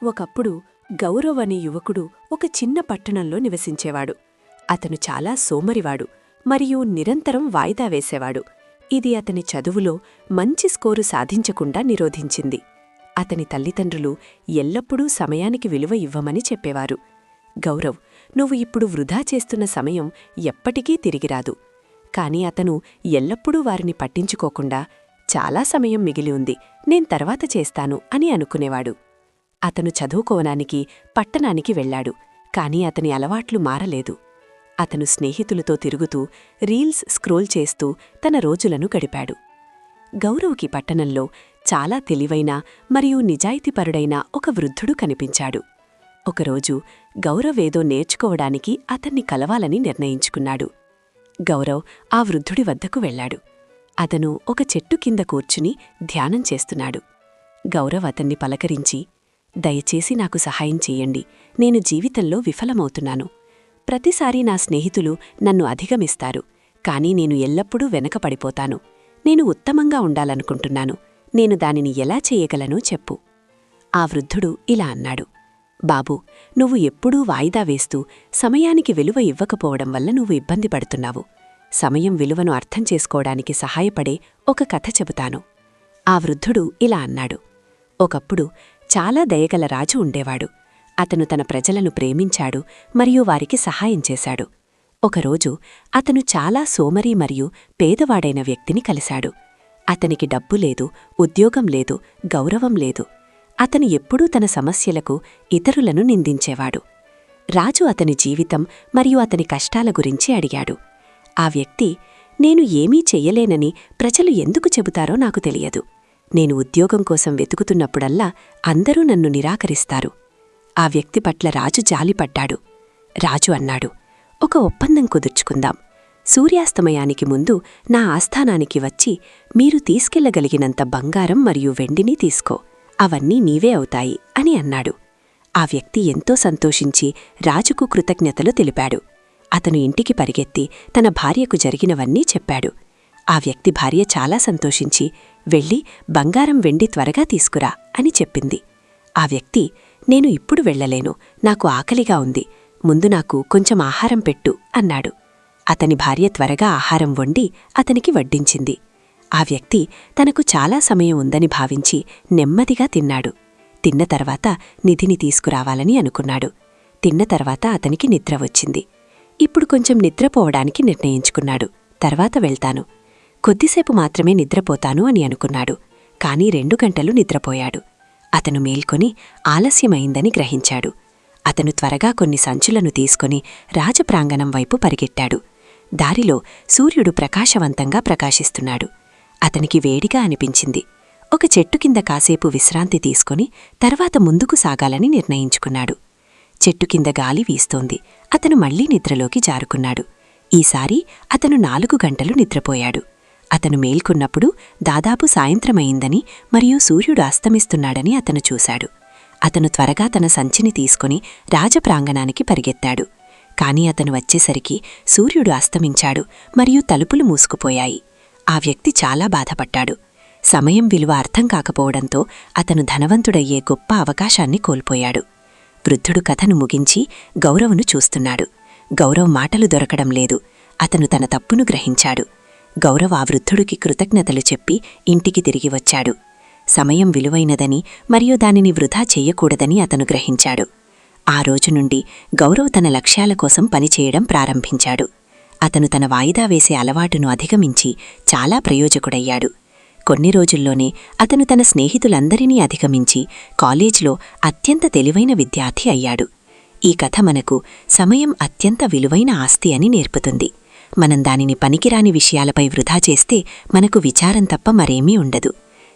ఒకప్పుడు గౌరవ్ అనే యువకుడు ఒక చిన్న పట్టణంలో నివసించేవాడు. అతను చాలా సోమరివాడు మరియు నిరంతరం వాయిదా వేసేవాడు. ఇది అతని చదువులో మంచి స్కోరు సాధించకుండా నిరోధించింది. అతని తల్లిదండ్రులు ఎల్లప్పుడూ సమయానికి విలువ ఇవ్వమని చెప్పేవారు. గౌరవ్, నువ్వు ఇప్పుడు వృధా చేస్తున్న సమయం ఎప్పటికీ తిరిగిరాదు. కాని అతను ఎల్లప్పుడూ వారిని పట్టించుకోకుండా, చాలా సమయం మిగిలి ఉంది, నేను తర్వాత చేస్తాను అని అనుకునేవాడు. అతను చదువుకోవడానికి పట్టణానికి వెళ్లాడు. కాని అతని అలవాట్లు మారలేదు. అతను స్నేహితులతో తిరుగుతూ, రీల్స్ స్క్రోల్ చేస్తూ తన రోజులను గడిపాడు. గౌరవ్కి పట్టణంలో చాలా తెలివైన మరియు నిజాయితీపరుడైన ఒక వృద్ధుడు కనిపించాడు. ఒకరోజు గౌరవ్ ఏదో నేర్చుకోవడానికి అతన్ని కలవాలని నిర్ణయించుకున్నాడు. గౌరవ్ ఆ వృద్ధుడి వద్దకు వెళ్లాడు. అతను ఒక చెట్టు కింద కూర్చుని ధ్యానం చేస్తున్నాడు. గౌరవ్ అతన్ని పలకరించి, దయచేసి నాకు సహాయం చెయ్యండి, నేను జీవితంలో విఫలమవుతున్నాను. ప్రతిసారీ నా స్నేహితులు నన్ను అధిగమిస్తారు, కాని నేను ఎల్లప్పుడూ వెనకపడిపోతాను. నేను ఉత్తమంగా ఉండాలనుకుంటున్నాను, నేను దానిని ఎలా చెయ్యగలనో చెప్పు. ఆ వృద్ధుడు ఇలా అన్నాడు, బాబూ, నువ్వు ఎప్పుడూ వాయిదా వేస్తూ సమయానికి విలువ ఇవ్వకపోవడం వల్ల నువ్వు ఇబ్బంది పడుతున్నావు. సమయం విలువను అర్థం చేసుకోవడానికి సహాయపడే ఒక కథ చెబుతాను. ఆ వృద్ధుడు ఇలా అన్నాడు, ఒకప్పుడు చాలా దయగల రాజు ఉండేవాడు. అతను తన ప్రజలను ప్రేమించాడు మరియు వారికి సహాయం చేశాడు. ఒకరోజు అతను చాలా సోమరీ మరియు పేదవాడైన వ్యక్తిని కలిశాడు. అతనికి డబ్బు లేదు, ఉద్యోగం లేదు, గౌరవం లేదు. అతను ఎప్పుడూ తన సమస్యలకు ఇతరులను నిందించేవాడు. రాజు అతని జీవితం మరియు అతని కష్టాల గురించి అడిగాడు. ఆ వ్యక్తి, నేను ఏమీ చెయ్యలేనని ప్రజలు ఎందుకు చెబుతారో నాకు తెలియదు. నేను ఉద్యోగం కోసం వెతుకుతున్నప్పుడల్లా అందరూ నన్ను నిరాకరిస్తారు. ఆ వ్యక్తి పట్ల రాజు జాలిపడ్డాడు. రాజు అన్నాడు, ఒక ఒప్పందం కుదుర్చుకుందాం. సూర్యాస్తమయానికి ముందు నా ఆస్థానానికి వచ్చి మీరు తీసుకెళ్లగలిగినంత బంగారం మరియు వెండిని తీసుకో, అవన్నీ నీవే అవుతాయి అని అన్నాడు. ఆ వ్యక్తి ఎంతో సంతోషించి రాజుకు కృతజ్ఞతలు తెలిపాడు. అతను ఇంటికి పరిగెత్తి తన భార్యకు జరిగినవన్నీ చెప్పాడు. ఆ వ్యక్తి భార్య చాలా సంతోషించి, వెళ్ళి బంగారం వెండి త్వరగా తీసుకురా అని చెప్పింది. ఆ వ్యక్తి, నేను ఇప్పుడు వెళ్లలేను, నాకు ఆకలిగా ఉంది, ముందు నాకు కొంచెం ఆహారం పెట్టు అన్నాడు. అతని భార్య త్వరగా ఆహారం వండి అతనికి వడ్డించింది. ఆ వ్యక్తి తనకు చాలా సమయం ఉందని భావించి నెమ్మదిగా తిన్నాడు. తిన్న తర్వాత నిధిని తీసుకురావాలని అనుకున్నాడు. తిన్న తర్వాత అతనికి నిద్ర వచ్చింది. ఇప్పుడు కొంచెం నిద్రపోవడానికి నిర్ణయించుకున్నాడు. తర్వాత వెళ్తాను, కొద్దిసేపు మాత్రమే నిద్రపోతాను అని అనుకున్నాడు. కాని 2 గంటలు నిద్రపోయాడు. అతను మేల్కొని ఆలస్యమైందని గ్రహించాడు. అతను త్వరగా కొన్ని సంచులను తీసుకొని రాజప్రాంగణం వైపు పరిగెట్టాడు. దారిలో సూర్యుడు ప్రకాశవంతంగా ప్రకాశిస్తున్నాడు. అతనికి వేడిగా అనిపించింది. ఒక చెట్టు కింద కాసేపు విశ్రాంతి తీసుకొని తర్వాత ముందుకు సాగాలని నిర్ణయించుకున్నాడు. చెట్టు కింద గాలి వీస్తోంది. అతను మళ్లీ నిద్రలోకి జారుకున్నాడు. ఈసారి అతను 4 గంటలు నిద్రపోయాడు. అతను మేల్కొన్నప్పుడు దాదాపు సాయంత్రమయిందని మరియు సూర్యుడు అస్తమిస్తున్నాడని అతను చూశాడు. అతను త్వరగా తన సంచిని తీసుకుని రాజప్రాంగణానికి పరిగెత్తాడు. కాని అతను వచ్చేసరికి సూర్యుడు అస్తమించాడు మరియు తలుపులు మూసుకుపోయాయి. ఆ వ్యక్తి చాలా బాధపడ్డాడు. సమయం విలువ అర్థం కాకపోవడంతో అతను ధనవంతుడయ్యే గొప్ప అవకాశాన్ని కోల్పోయాడు. వృద్ధుడు కథను ముగించి గౌరవ్ను చూస్తున్నాడు. గౌరవ్ మాటలు దొరకడం లేదు. అతను తన తప్పును గ్రహించాడు. గౌరవ్ ఆ వృద్ధుడికి కృతజ్ఞతలు చెప్పి ఇంటికి తిరిగి వచ్చాడు. సమయం విలువైనదని మరియు దానిని వృధా చెయ్యకూడదని అతను గ్రహించాడు. ఆ రోజు నుండి గౌరవ్ తన లక్ష్యాల కోసం పనిచేయడం ప్రారంభించాడు. అతను తన వాయిదా వేసే అలవాటును అధిగమించి చాలా ప్రయోజకుడయ్యాడు. కొన్ని రోజుల్లోనే అతను తన స్నేహితులందరినీ అధిగమించి కాలేజ్లో అత్యంత తెలివైన విద్యార్థి అయ్యాడు. ఈ కథ మనకు సమయం అత్యంత విలువైన ఆస్తి అని నేర్పుతుంది. మనం దానిని పనికిరాని విషయాలపై వృధా చేస్తే మనకు విచారం తప్ప మరేమీ ఉండదు.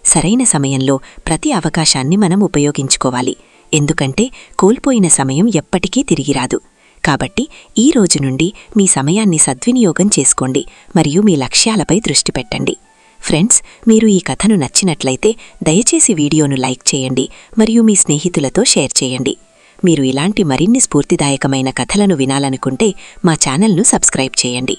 సరైన సమయంలో ప్రతి అవకాశాన్ని మనం ఉపయోగించుకోవాలి. ఎందుకంటే కోల్పోయిన సమయం ఎప్పటికీ తిరిగిరాదు. కాబట్టి ఈ రోజు నుండి మీ సమయాన్ని సద్వినియోగం చేసుకోండి మరియు మీ లక్ష్యాలపై దృష్టి పెట్టండి. ఫ్రెండ్స్, మీరు ఈ కథను నచ్చినట్లయితే దయచేసి వీడియోను లైక్ చేయండి మరియు మీ స్నేహితులతో షేర్ చేయండి. మీరు ఇలాంటి మరిన్ని స్ఫూర్తిదాయకమైన కథలను వినాలనుకుంటే మా ఛానల్ను సబ్స్క్రైబ్ చేయండి.